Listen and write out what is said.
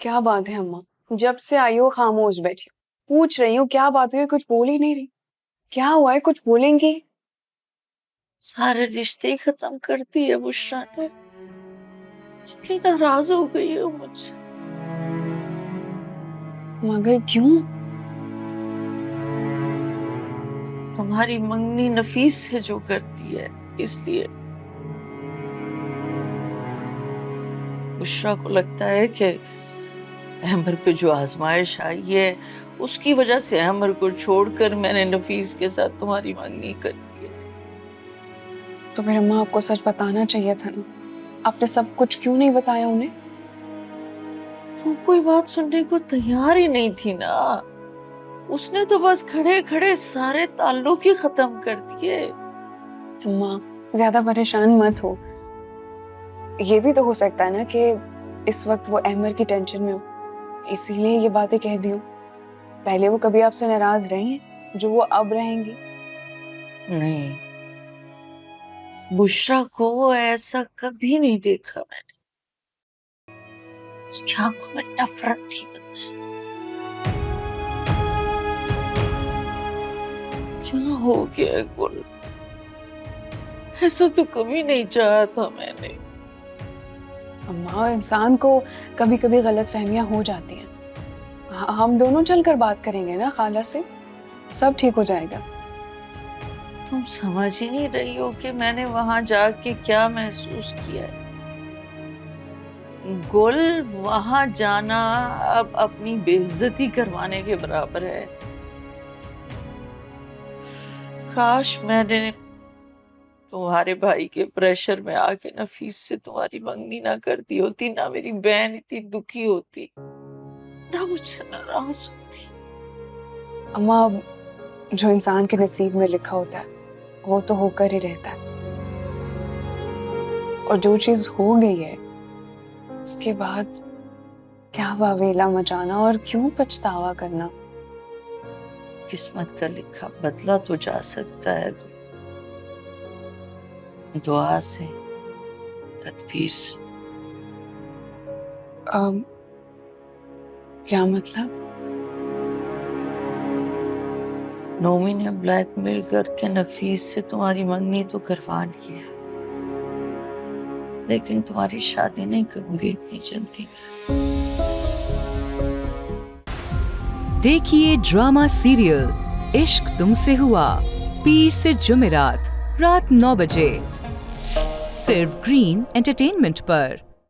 क्या बात है अम्मा? जब से आई हो खामोश बैठी हो। पूछ रही हूँ क्या बात हुई है, कुछ बोल ही नहीं रही। क्या हुआ है, कुछ बोलेंगी? सारे रिश्ते ही खत्म कर दिए बुशरा ने। इतनी नाराज हो गई है मुझसे। मगर क्यों? तुम्हारी मंगनी नफीस से जो करती है इसलिए। बुशरा को लगता है कि अहमर पे जो आजमाइश आई है उसकी वजह से अहमर को छोड़कर मैंने नफीस के साथ तुम्हारी मंगनी कर दी है। तो फिर अम्मा आपको सच बताना चाहिए था ना। आपने सब कुछ क्यों नहीं बताया उन्हें? वो कोई बात सुनने को तैयार ही नहीं थी ना। उसने तो बस खड़े खड़े सारे ताल्लुक ही खत्म कर दिए। अम्मा ज्यादा परेशान मत हो। ये भी तो हो सकता है ना कि इस वक्त वो अहमर की टेंशन में हो, इसीलिए ये बातें कह दी हो। पहले वो कभी आपसे नाराज रही हैं जो वो अब रहेंगी? नहीं, बुशरा को ऐसा कभी नहीं देखा मैंने। उसकी आंखों में नफरत थी। पता क्या हो गया गुल? ऐसा तो कभी नहीं चाहा था मैंने। अम्मा इंसान को कभी कभी गलत फहमियां हो जाती हैं। हम दोनों चलकर बात करेंगे ना खाला से, सब ठीक हो जाएगा। तुम समझ ही नहीं रही हो कि मैंने वहां जाके क्या महसूस किया है। गुल, वहां जाना अब अपनी बेइज्जती करवाने के बराबर है। काश मैंने तुम्हारे भाई के प्रेशर में आके नफीस से तुम्हारी मंगनी ना करती होती, ना मेरी बहन इतनी दुखी होती, ना मुझसे नाराज होती। अम्मा जो इंसान के नसीब में लिखा होता है वो तो होकर ही रहता है, और जो चीज हो गई है उसके बाद क्या वावेला मचाना और क्यों पछतावा करना। किस्मत का लिखा बदला तो जा सकता है, दुआ से, तदबीर से। क्या मतलब? नोमी ने ब्लैकमेल करके नफीस से तुम्हारी मंगनी तो करवा ली है, लेकिन तुम्हारी शादी नहीं करूंगी इतनी जल्दी। देखिए ड्रामा सीरियल इश्क तुमसे हुआ, पीर से जुमेरात रात 9 बजे, सिर्फ ग्रीन एंटरटेनमेंट पर।